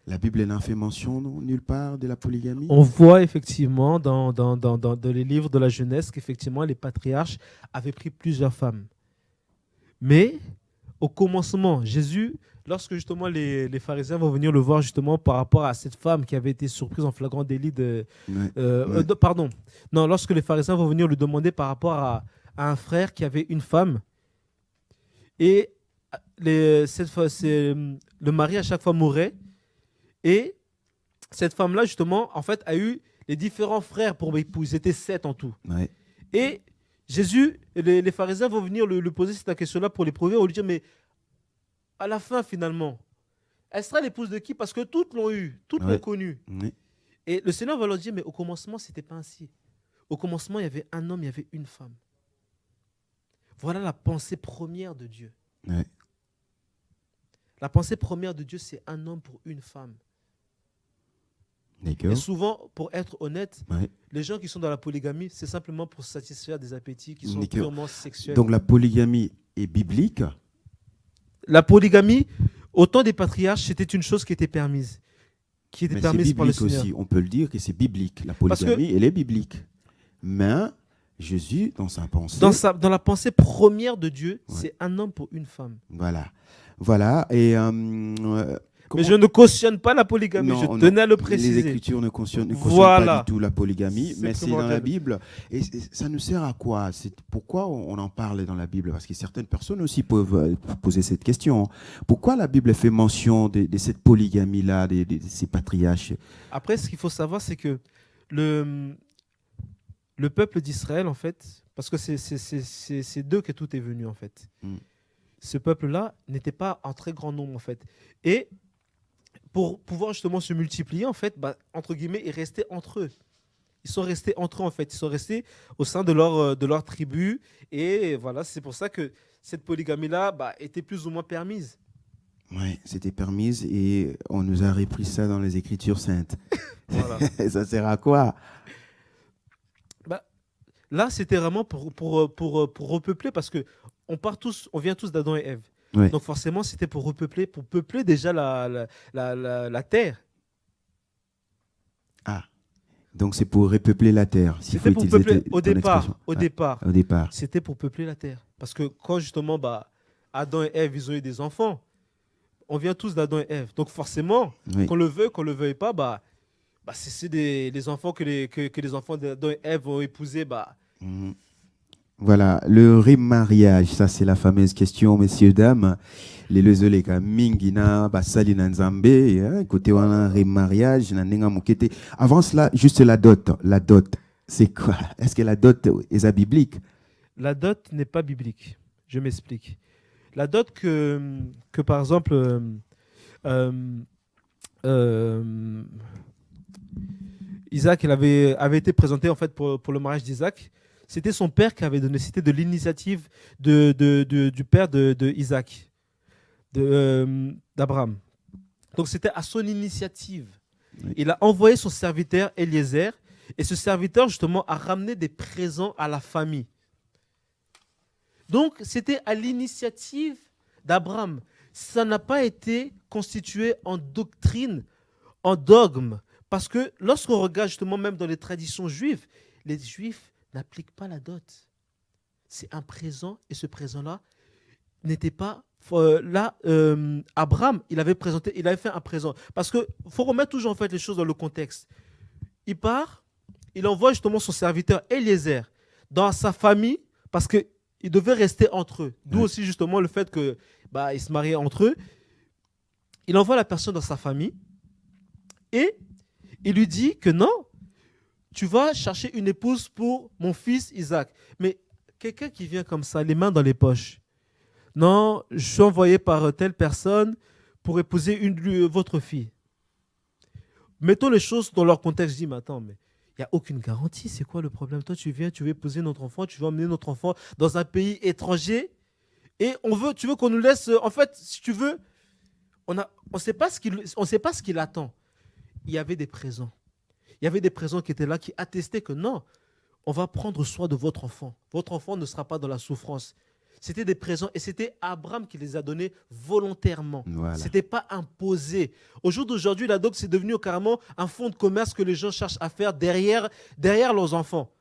La Bible n'en fait mention nulle part de la polygamie? On voit effectivement dans les livres de la Genèse qu'effectivement les patriarches avaient pris plusieurs femmes. Mais au commencement, Jésus, lorsque justement les pharisiens vont venir le voir justement par rapport à cette femme qui avait été surprise en flagrant délit lorsque les pharisiens vont venir lui demander par rapport à un frère qui avait une femme, et le mari à chaque fois mourait. Et cette femme-là, justement, en fait, a eu les différents frères pour époux. Ils étaient 7 en tout. Ouais. Et Jésus, les pharisiens vont venir lui poser cette question-là pour l'éprouver. On lui dit, mais à la fin, finalement, elle sera l'épouse de qui? Parce que toutes l'ont eu, toutes l'ont connue. Ouais. Et le Seigneur va leur dire, mais au commencement, ce n'était pas ainsi. Au commencement, il y avait un homme, il y avait une femme. Voilà la pensée première de Dieu. Ouais. La pensée première de Dieu, c'est un homme pour une femme. D'accord. Et souvent, pour être honnête, les gens qui sont dans la polygamie, c'est simplement pour satisfaire des appétits qui sont purement sexuels. Donc la polygamie est biblique? La polygamie, au temps des patriarches, c'était une chose qui était permise. Qui était permise par le Seigneur. Aussi. On peut le dire que c'est biblique. La polygamie, elle est biblique. Mais Jésus, dans sa pensée... Dans la pensée première de Dieu, c'est un homme pour une femme. Voilà. Et Mais je ne cautionne pas la polygamie, je tenais à le préciser. Les Écritures ne cautionnent pas du tout la polygamie, mais c'est dans la Bible. Et ça nous sert à quoi? Pourquoi on en parle dans la Bible? Parce que certaines personnes aussi peuvent poser cette question. Pourquoi la Bible fait mention de cette polygamie-là, de ces patriarches? Après, ce qu'il faut savoir, c'est que le peuple d'Israël, en fait, parce que c'est d'eux que tout est venu, en fait. Ce peuple-là n'était pas en très grand nombre, en fait. Et pour pouvoir justement se multiplier, en fait, entre guillemets, ils restaient entre eux. Ils sont restés entre eux, en fait. Ils sont restés au sein de leur tribu. Et voilà, c'est pour ça que cette polygamie-là était plus ou moins permise. Oui, c'était permise et on nous a repris ça dans les Écritures saintes. Voilà. Ça sert à quoi? Là, c'était vraiment pour repeupler parce que on vient tous d'Adam et Ève. Oui. Donc forcément, c'était pour peupler déjà la terre. Ah, donc c'est pour repeupler la terre. C'était pour peupler au départ. C'était pour peupler la terre. Parce que quand justement, Adam et Ève, ils ont eu des enfants, on vient tous d'Adam et Ève. Donc forcément, qu'on le veuille, qu'on le veuille pas, c'est les enfants que les enfants d'Adam et Ève ont épousés. Voilà, le remariage, ça c'est la fameuse question, messieurs, dames. Les lezoleka mingina basali nanzambe, côté wana remariage, nanenga mukete. Avant cela, juste la dot. La dot, c'est quoi? Est-ce que la dot est biblique? La dot n'est pas biblique. Je m'explique. La dot que par exemple, Isaac avait été présenté en fait pour le mariage d'Isaac. C'était son père qui avait donné, c'était de l'initiative du père de Isaac, d'Abraham. Donc c'était à son initiative. Oui. Il a envoyé son serviteur Eliezer, et ce serviteur justement a ramené des présents à la famille. Donc c'était à l'initiative d'Abraham. Ça n'a pas été constitué en doctrine, en dogme. Parce que lorsqu'on regarde justement même dans les traditions juives, les Juifs n'appliquent pas la dot. C'est un présent et ce présent-là n'était pas... Abraham, il avait fait un présent. Parce qu'il faut remettre toujours en fait les choses dans le contexte. Il part, il envoie justement son serviteur Eliezer dans sa famille parce qu'il devait rester entre eux. D'où aussi justement le fait qu'ils se mariaient entre eux. Il envoie la personne dans sa famille et il lui dit que non, tu vas chercher une épouse pour mon fils Isaac. Mais quelqu'un qui vient comme ça, les mains dans les poches, non, je suis envoyé par telle personne pour épouser votre fille. Mettons les choses dans leur contexte. Je dis, mais attends, mais il n'y a aucune garantie. C'est quoi le problème? Toi, tu viens, tu veux épouser notre enfant, tu veux emmener notre enfant dans un pays étranger et tu veux qu'on nous laisse... En fait, si tu veux, on ne sait pas ce qu'il attend. Il y avait des présents. Il y avait des présents qui étaient là, qui attestaient que non, on va prendre soin de votre enfant. Votre enfant ne sera pas dans la souffrance. C'était des présents et c'était Abraham qui les a donnés volontairement. Voilà. Ce n'était pas imposé. Au jour d'aujourd'hui, la dot, c'est devenu carrément un fonds de commerce que les gens cherchent à faire derrière leurs enfants.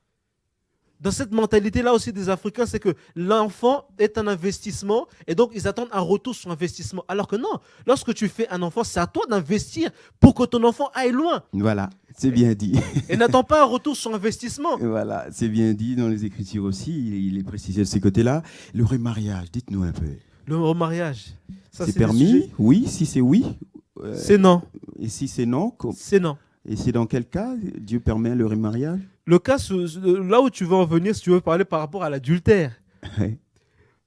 Dans cette mentalité-là aussi des Africains, c'est que l'enfant est un investissement et donc ils attendent un retour sur investissement. Alors que non, lorsque tu fais un enfant, c'est à toi d'investir pour que ton enfant aille loin. Voilà, c'est bien dit. Et n'attends pas un retour sur investissement. Voilà, c'est bien dit dans les Écritures aussi, il est précisé de ce côté-là. Le remariage, dites-nous un peu. Le remariage, ça, c'est permis? Oui, si c'est oui. C'est non. Et si c'est non? C'est non. Et c'est dans quel cas Dieu permet le remariage? Le cas, là où tu veux en venir, si tu veux parler par rapport à l'adultère. Oui.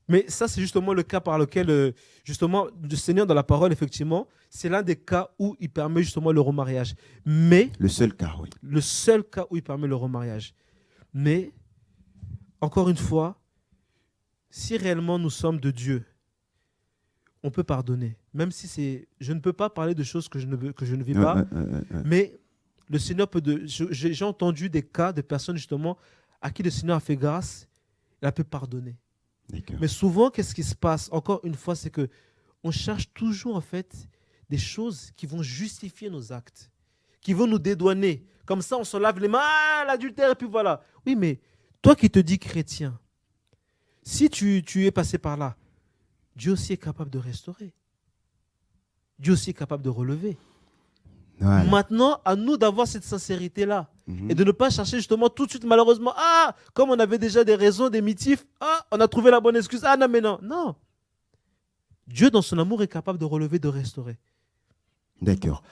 Mais ça, c'est justement le cas par lequel, justement, le Seigneur dans la parole, effectivement, c'est l'un des cas où il permet justement le remariage. Mais... Le seul cas, oui. Le seul cas où il permet le remariage. Mais, encore une fois, si réellement nous sommes de Dieu, on peut pardonner. Même si c'est... Je ne peux pas parler de choses que je ne vis pas, mais... Le Seigneur j'ai entendu des cas de personnes justement à qui le Seigneur a fait grâce, il a pu pardonner. Mais souvent, qu'est-ce qui se passe? Encore une fois, c'est que on cherche toujours en fait des choses qui vont justifier nos actes, qui vont nous dédouaner. Comme ça, on se lave les mains, l'adultère, et puis voilà. Oui, mais toi qui te dis chrétien, si tu es passé par là, Dieu aussi est capable de restaurer. Dieu aussi est capable de relever. Voilà. Maintenant, à nous d'avoir cette sincérité-là et de ne pas chercher justement tout de suite, malheureusement, comme on avait déjà des raisons, des motifs, on a trouvé la bonne excuse, non, mais non. Non. Dieu, dans son amour, est capable de relever, de restaurer. D'accord.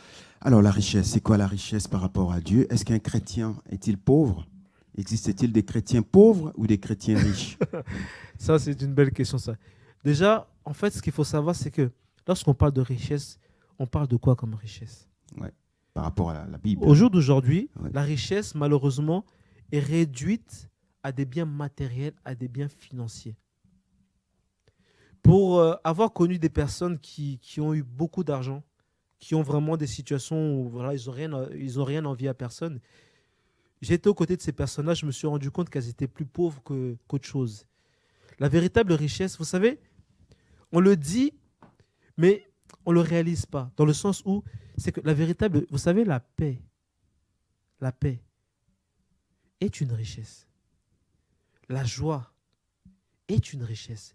Alors, la richesse, c'est quoi la richesse par rapport à Dieu? Est-ce qu'un chrétien est-il pauvre? Existe-t-il des chrétiens pauvres ou des chrétiens riches? Ça, c'est une belle question, ça. Déjà, en fait, ce qu'il faut savoir, c'est que lorsqu'on parle de richesse, on parle de quoi comme richesse? Ouais. Par rapport à la Bible. Au jour d'aujourd'hui, Ouais. la richesse, malheureusement, est réduite à des biens matériels, à des biens financiers. Pour avoir connu des personnes qui ont eu beaucoup d'argent, qui ont vraiment des situations où voilà, ils ont rien envie à personne, j'ai été aux côtés de ces personnes-là, je me suis rendu compte qu'elles étaient plus pauvres qu'autre chose. La véritable richesse, vous savez, on le dit, mais on ne le réalise pas, dans le sens où c'est que la véritable, vous savez, la paix est une richesse. La joie est une richesse.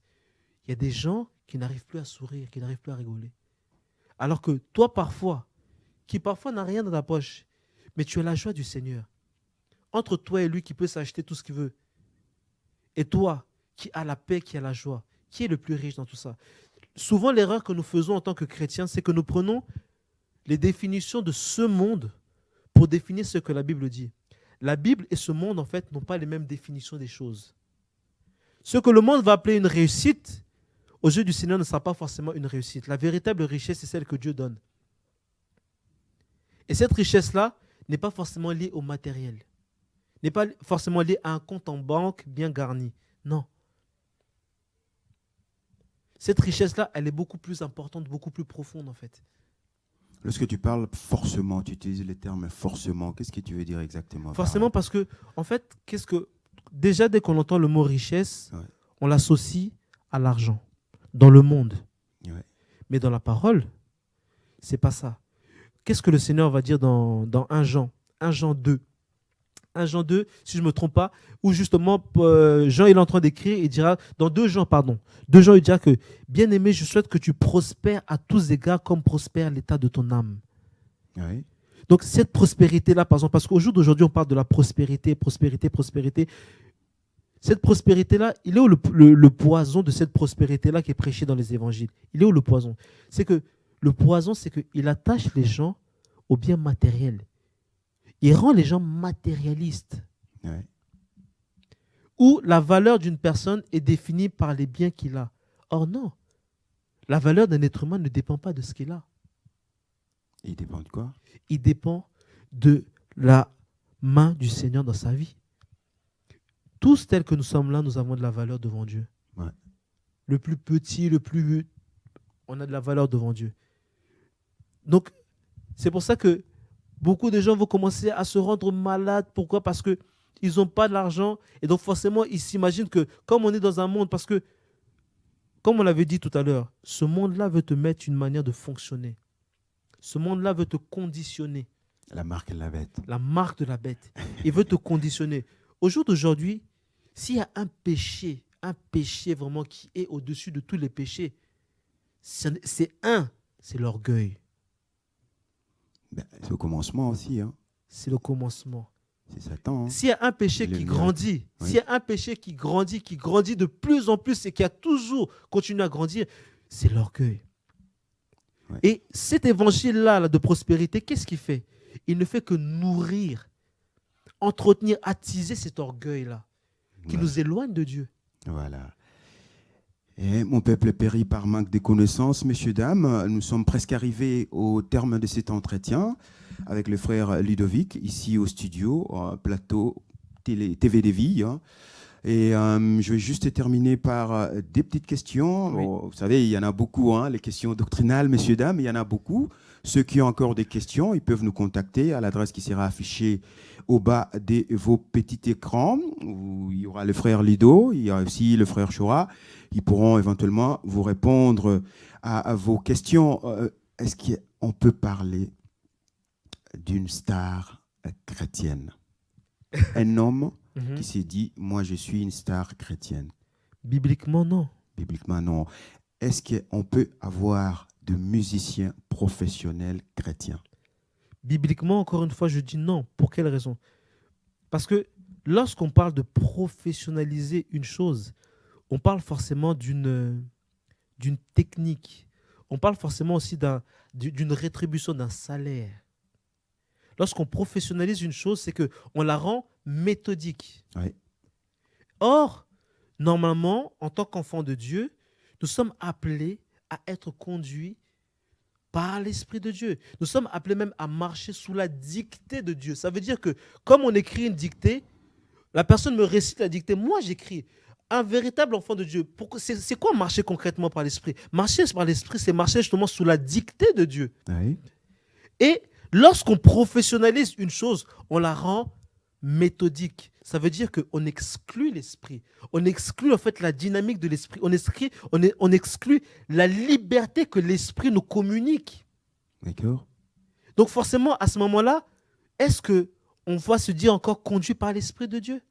Il y a des gens qui n'arrivent plus à sourire, qui n'arrivent plus à rigoler. Alors que toi, qui parfois n'a rien dans ta poche, mais tu as la joie du Seigneur. Entre toi et lui qui peut s'acheter tout ce qu'il veut, et toi qui as la paix, qui as la joie, qui est le plus riche dans tout ça? Souvent, l'erreur que nous faisons en tant que chrétiens, c'est que nous prenons les définitions de ce monde pour définir ce que la Bible dit. La Bible et ce monde, en fait, n'ont pas les mêmes définitions des choses. Ce que le monde va appeler une réussite, aux yeux du Seigneur, ne sera pas forcément une réussite. La véritable richesse, c'est celle que Dieu donne. Et cette richesse-là n'est pas forcément liée au matériel, n'est pas forcément liée à un compte en banque bien garni. Non. Cette richesse-là, elle est beaucoup plus importante, beaucoup plus profonde, en fait. Lorsque tu parles forcément, tu utilises les termes forcément, qu'est-ce que tu veux dire exactement? Forcément parce que, en fait, déjà dès qu'on entend le mot richesse, ouais, on l'associe à l'argent, dans le monde. Ouais. Mais dans la parole, c'est pas ça. Qu'est-ce que le Seigneur va dire dans 1 Jean 2? 1 Jean 2, si je ne me trompe pas, où justement Jean il est en train d'écrire, il dira, dans 2 Jean, il dira que, bien-aimé, je souhaite que tu prospères à tous égards comme prospère l'état de ton âme. Oui. Donc cette prospérité-là, par exemple, parce qu'au jour d'aujourd'hui, on parle de la prospérité. Cette prospérité-là, il est où le poison de cette prospérité-là qui est prêché dans les évangiles? Il est où le poison? C'est que le poison, c'est qu'il attache les gens aux biens matériels. Il rend les gens matérialistes. Ouais. Où la valeur d'une personne est définie par les biens qu'il a. Or non, la valeur d'un être humain ne dépend pas de ce qu'il a. Il dépend de quoi? Il dépend de la main du Seigneur dans sa vie. Tous tels que nous sommes là, nous avons de la valeur devant Dieu. Ouais. Le plus petit, on a de la valeur devant Dieu. Donc, c'est pour ça que beaucoup de gens vont commencer à se rendre malades. Pourquoi? Parce qu'ils n'ont pas d'argent. Et donc, forcément, ils s'imaginent que, comme on est dans un monde, parce que, comme on l'avait dit tout à l'heure, ce monde-là veut te mettre une manière de fonctionner. Ce monde-là veut te conditionner. La marque de la bête. La marque de la bête. Il veut te conditionner. Au jour d'aujourd'hui, s'il y a un péché vraiment qui est au-dessus de tous les péchés, c'est l'orgueil. Ben, c'est au commencement aussi. Hein. C'est le commencement. C'est Satan. Hein. S'il y a un péché qui grandit, oui. S'il y a un péché qui grandit de plus en plus et qui a toujours continué à grandir, c'est l'orgueil. Ouais. Et cet évangile-là de prospérité, qu'est-ce qu'il fait? Il ne fait que nourrir, entretenir, attiser cet orgueil-là qui nous éloigne de Dieu. Voilà. Et mon peuple périt par manque de connaissances, messieurs, dames. Nous sommes presque arrivés au terme de cet entretien avec le frère Ludovic, ici au studio, plateau TV des Vies. Hein. Et je vais juste terminer par des petites questions. Oui. Vous savez, il y en a beaucoup, hein, les questions doctrinales, messieurs, dames, il y en a beaucoup. Ceux qui ont encore des questions, ils peuvent nous contacter à l'adresse qui sera affichée au bas de vos petits écrans, où il y aura le frère Lido, il y a aussi le frère Chora. Ils pourront éventuellement vous répondre à vos questions. Est-ce qu'on peut parler d'une star chrétienne? Un homme qui s'est dit, moi je suis une star chrétienne. Bibliquement, non. Bibliquement, non. Est-ce qu'on peut avoir de musiciens professionnels chrétiens? Bibliquement, encore une fois, je dis non. Pour quelle raison? Parce que lorsqu'on parle de professionnaliser une chose, on parle forcément d'une technique. On parle forcément aussi d'une rétribution, d'un salaire. Lorsqu'on professionnalise une chose, c'est qu'on la rend méthodique. Oui. Or, normalement, en tant qu'enfant de Dieu, nous sommes appelés à être conduits par l'Esprit de Dieu. Nous sommes appelés même à marcher sous la dictée de Dieu. Ça veut dire que, comme on écrit une dictée, la personne me récite la dictée, moi j'écris. Un véritable enfant de Dieu, c'est quoi marcher concrètement par l'Esprit? Marcher par l'Esprit, c'est marcher justement sous la dictée de Dieu. Oui. Et lorsqu'on professionnalise une chose, on la rend méthodique. Ça veut dire qu'on exclut l'esprit. On exclut en fait la dynamique de l'esprit. On exclut la liberté que l'esprit nous communique. D'accord. Donc forcément, à ce moment-là, est-ce qu'on va se dire encore conduit par l'Esprit de Dieu?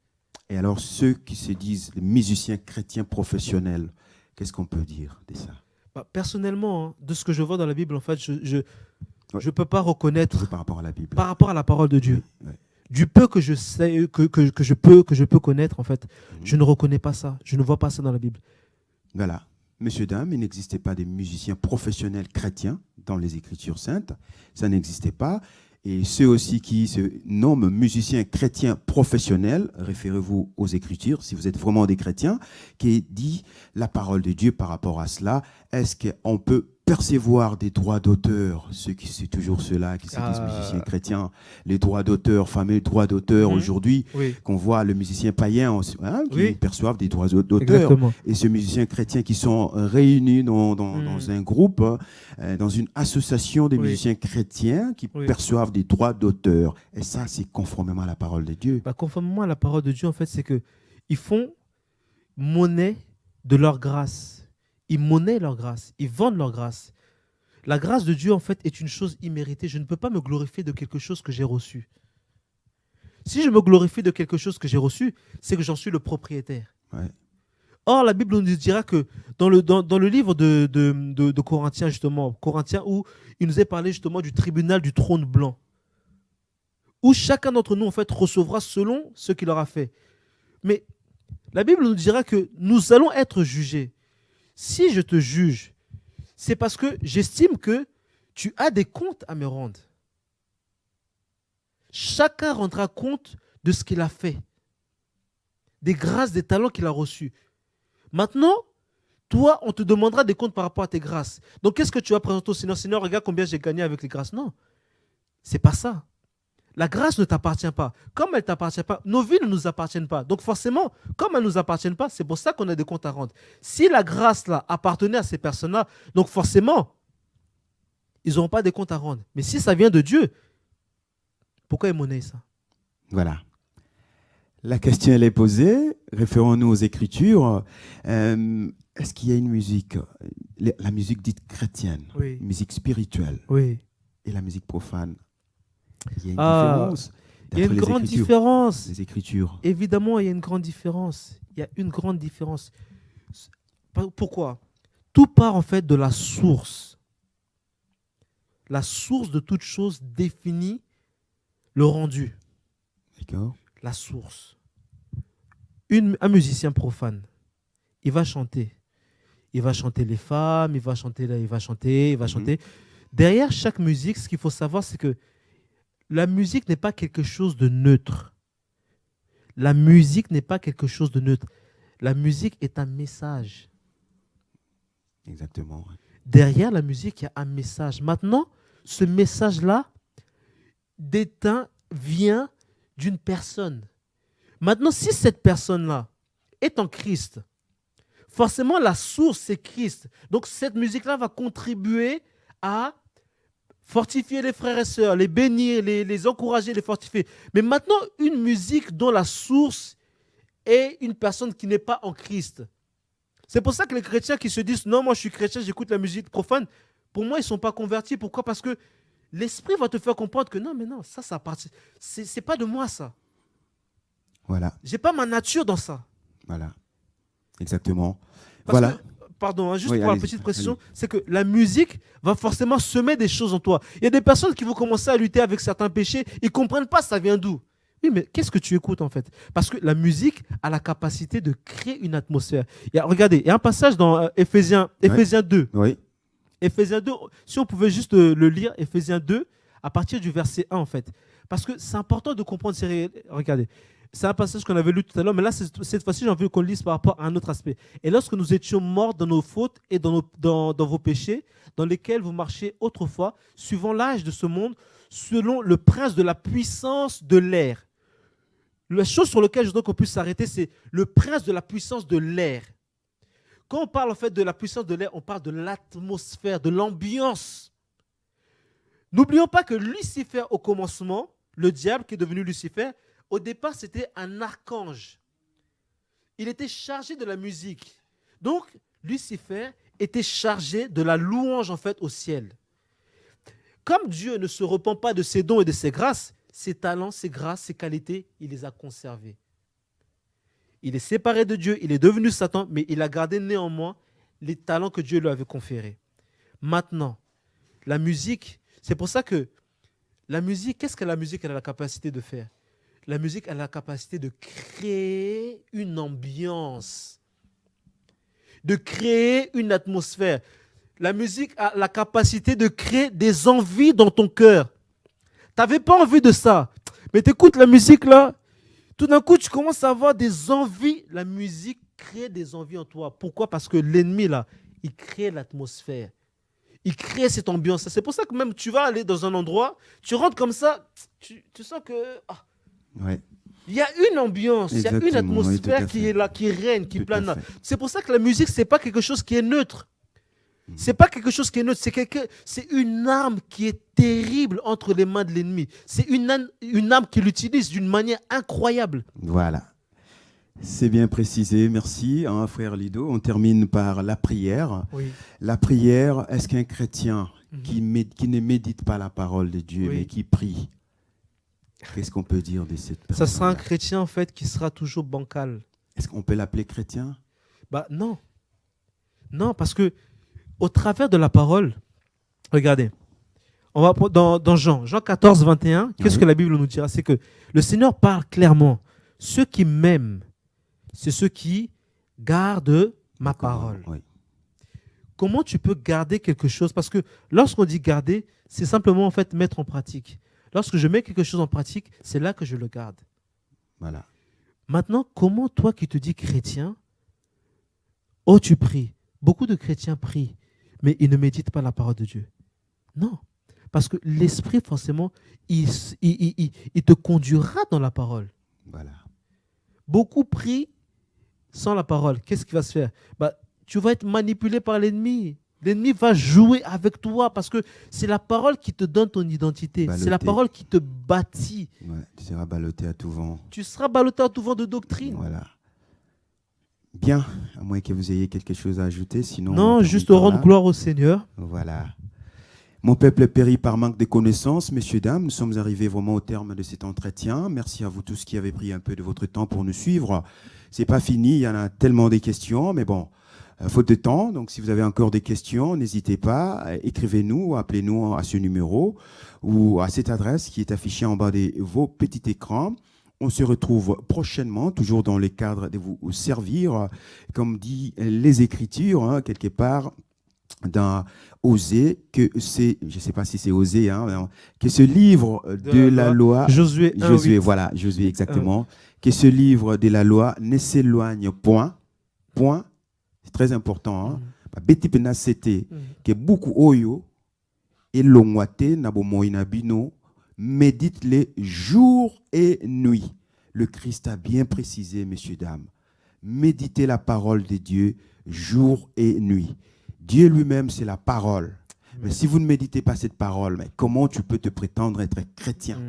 Et alors, ceux qui se disent les musiciens chrétiens professionnels, qu'est-ce qu'on peut dire de ça? Personnellement, hein, de ce que je vois dans la Bible, en fait, je ne peux pas reconnaître par rapport à la Bible. Par rapport à la parole de Dieu. Oui, oui. Du peu que je sais, que je peux connaître, en fait, je ne reconnais pas ça. Je ne vois pas ça dans la Bible. Voilà. Monsieur, dame, il n'existait pas des musiciens professionnels chrétiens dans les Écritures saintes. Ça n'existait pas. Et ceux aussi qui se nomment musiciens chrétiens professionnels, référez-vous aux Écritures, si vous êtes vraiment des chrétiens, qui dit la parole de Dieu par rapport à cela. Est-ce qu'on peut percevoir des droits d'auteur, c'est toujours ceux-là qui se disent musiciens chrétiens, les droits d'auteur, fameux droits d'auteur aujourd'hui, qu'on voit le musicien païen qui perçoivent des droits d'auteur. Exactement. Et ces musiciens chrétiens qui sont réunis dans un groupe, dans une association des musiciens chrétiens qui perçoivent des droits d'auteur. Et ça, c'est conformément à la parole de Dieu. Conformément à la parole de Dieu, en fait, c'est qu'ils font monnaie de leur grâce. Ils monnaient leur grâce, ils vendent leur grâce. La grâce de Dieu, en fait, est une chose imméritée. Je ne peux pas me glorifier de quelque chose que j'ai reçu. Si je me glorifie de quelque chose que j'ai reçu, c'est que j'en suis le propriétaire. Ouais. Or, la Bible nous dira que dans le livre de Corinthiens, justement, Corinthiens, où il nous est parlé justement du tribunal du trône blanc, où chacun d'entre nous, en fait, recevra selon ce qu'il aura fait. Mais la Bible nous dira que nous allons être jugés. Si je te juge, c'est parce que j'estime que tu as des comptes à me rendre. Chacun rendra compte de ce qu'il a fait, des grâces, des talents qu'il a reçus. Maintenant, toi, on te demandera des comptes par rapport à tes grâces. Donc, qu'est-ce que tu vas présenter au Seigneur? Seigneur, regarde combien j'ai gagné avec les grâces. Non, c'est pas ça. La grâce ne t'appartient pas. Comme elle ne t'appartient pas, nos vies ne nous appartiennent pas. Donc forcément, comme elles ne nous appartiennent pas, c'est pour ça qu'on a des comptes à rendre. Si la grâce là appartenait à ces personnes-là, donc forcément, ils n'auront pas des comptes à rendre. Mais si ça vient de Dieu, pourquoi ils monnaient ça? Voilà. La question, elle est posée. Référons-nous aux Écritures. Est-ce qu'il y a une musique, la musique dite chrétienne, musique spirituelle, et la musique profane? Il y a une différence. Il y a une grande différence. Les Écritures. Évidemment, il y a une grande différence. Il y a une grande différence. Pourquoi? Tout part en fait de la source. La source de toute chose définit le rendu. D'accord. La source. Un musicien profane, il va chanter. Il va chanter les femmes, il va chanter. Derrière chaque musique, ce qu'il faut savoir, c'est que la musique n'est pas quelque chose de neutre. La musique n'est pas quelque chose de neutre. La musique est un message. Exactement. Derrière la musique, il y a un message. Maintenant, ce message-là vient d'une personne. Maintenant, si cette personne-là est en Christ, forcément, la source, c'est Christ. Donc, cette musique-là va contribuer à fortifier les frères et sœurs, les bénir, les encourager, les fortifier. Mais maintenant, une musique dont la source est une personne qui n'est pas en Christ. C'est pour ça que les chrétiens qui se disent « Non, moi je suis chrétien, j'écoute la musique profane », pour moi, ils ne sont pas convertis. Pourquoi? Parce que l'esprit va te faire comprendre que non, mais non, ça appartient. C'est pas de moi, ça. Voilà. J'ai pas ma nature dans ça. Voilà. Exactement. Parce voilà. que, pardon, juste pour la petite précision, c'est que la musique va forcément semer des choses en toi. Il y a des personnes qui vont commencer à lutter avec certains péchés, ils ne comprennent pas ça vient d'où. Oui, mais qu'est-ce que tu écoutes en fait? Parce que la musique a la capacité de créer une atmosphère. Regardez, il y a un passage dans Éphésiens 2. Oui. Éphésiens 2, si on pouvait juste le lire, Éphésiens 2, à partir du verset 1 en fait. Parce que c'est important de comprendre. Regardez, c'est un passage qu'on avait lu tout à l'heure, mais là, cette fois-ci, j'ai envie qu'on le lise par rapport à un autre aspect. Et lorsque nous étions morts dans nos fautes et dans vos péchés, dans lesquels vous marchiez autrefois, suivant l'âge de ce monde, selon le prince de la puissance de l'air. La chose sur laquelle je voudrais qu'on puisse s'arrêter, c'est le prince de la puissance de l'air. Quand on parle en fait de la puissance de l'air, on parle de l'atmosphère, de l'ambiance. N'oublions pas que Lucifer, au commencement, le diable qui est devenu Lucifer, au départ, c'était un archange. Il était chargé de la musique. Donc, Lucifer était chargé de la louange en fait au ciel. Comme Dieu ne se repent pas de ses dons et de ses grâces, ses talents, ses grâces, ses qualités, il les a conservés. Il est séparé de Dieu, il est devenu Satan, mais il a gardé néanmoins les talents que Dieu lui avait conférés. Maintenant, la musique, c'est pour ça que la musique, qu'est-ce que la musique a la capacité de faire? La musique a la capacité de créer une ambiance, de créer une atmosphère. La musique a la capacité de créer des envies dans ton cœur. Tu n'avais pas envie de ça, mais tu écoutes la musique là, tout d'un coup tu commences à avoir des envies. La musique crée des envies en toi. Pourquoi? Parce que l'ennemi là, il crée l'atmosphère. Il crée cette ambiance. C'est pour ça que même tu vas aller dans un endroit, tu rentres comme ça, tu sens que... Il y a une ambiance, il y a une atmosphère qui est là, qui règne, qui plane là. C'est pour ça que la musique, ce n'est pas quelque chose qui est neutre. C'est pas quelque chose qui est neutre, c'est une arme qui est terrible entre les mains de l'ennemi. C'est une arme qu'il utilise d'une manière incroyable. Voilà. C'est bien précisé, merci, hein, frère Lido. On termine par la prière. Oui. La prière, est-ce qu'un chrétien qui ne médite pas la parole de Dieu, mais qui prie, qu'est-ce qu'on peut dire de cette personne? Ça sera un chrétien en fait qui sera toujours bancal. Est-ce qu'on peut l'appeler chrétien? Non. Non, parce que au travers de la parole, regardez, on va dans Jean 14, 21, qu'est-ce que la Bible nous dira? C'est que le Seigneur parle clairement. Ceux qui m'aiment, c'est ceux qui gardent ma parole. Oui. Comment tu peux garder quelque chose? Parce que lorsqu'on dit garder, c'est simplement en fait mettre en pratique. Lorsque je mets quelque chose en pratique, c'est là que je le garde. Voilà. Maintenant, comment toi qui te dis chrétien, tu pries? Beaucoup de chrétiens prient, mais ils ne méditent pas la parole de Dieu. Non, parce que l'esprit, forcément, il te conduira dans la parole. Voilà. Beaucoup prient sans la parole. Qu'est-ce qui va se faire? Tu vas être manipulé par l'ennemi. L'ennemi va jouer avec toi parce que c'est la parole qui te donne ton identité. Balloté. C'est la parole qui te bâtit. Ouais, tu seras ballotté à tout vent. Tu seras ballotté à tout vent de doctrine. Voilà. Bien, à moins que vous ayez quelque chose à ajouter, sinon... Non, juste rendre gloire au Seigneur. Voilà. Mon peuple périt par manque de connaissances. Messieurs, dames, nous sommes arrivés vraiment au terme de cet entretien. Merci à vous tous qui avez pris un peu de votre temps pour nous suivre. C'est pas fini, il y en a tellement des questions, mais bon, faute de temps. Donc, si vous avez encore des questions, n'hésitez pas, écrivez-nous, appelez-nous à ce numéro ou à cette adresse qui est affichée en bas de vos petits écrans. On se retrouve prochainement, toujours dans le cadre de vous servir, comme dit les Écritures, hein, quelque part dans Osée, que c'est, je ne sais pas si c'est Osée, hein, que ce livre de la loi, Josué, voilà, Josué exactement, que ce livre de la loi ne s'éloigne point, c'est très important, beti pena c'était que beaucoup oyo et longwate nabomoina bino médite-les jour et nuit. Le Christ a bien précisé, messieurs, dames. Méditez la parole de Dieu jour et nuit. Dieu lui-même, c'est la parole. Mais si vous ne méditez pas cette parole, mais comment tu peux te prétendre être chrétien?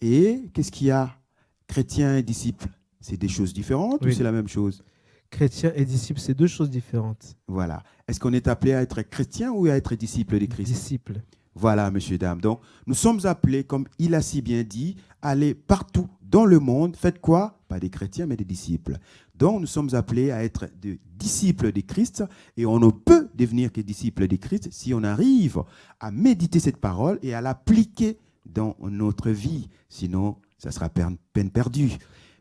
Et qu'est-ce qu'il y a? Chrétien et disciple, c'est des choses différentes ou c'est la même chose? Chrétien et disciple, c'est deux choses différentes. Voilà. Est-ce qu'on est appelé à être chrétien ou à être disciple de Christ? Disciple. Voilà, messieurs, dames. Donc, nous sommes appelés, comme il a si bien dit, à aller partout dans le monde. Faites quoi? Pas des chrétiens, mais des disciples. Donc, nous sommes appelés à être des disciples de Christ et on ne peut devenir que disciples de Christ si on arrive à méditer cette parole et à l'appliquer dans notre vie. Sinon, ça sera peine perdue.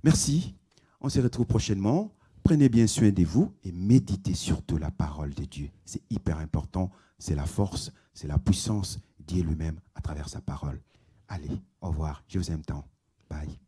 Merci. On se retrouve prochainement. Prenez bien soin de vous et méditez surtout la parole de Dieu. C'est hyper important. C'est la force, c'est la puissance. Dieu lui-même à travers sa parole. Allez, au revoir. Je vous aime tant. Bye.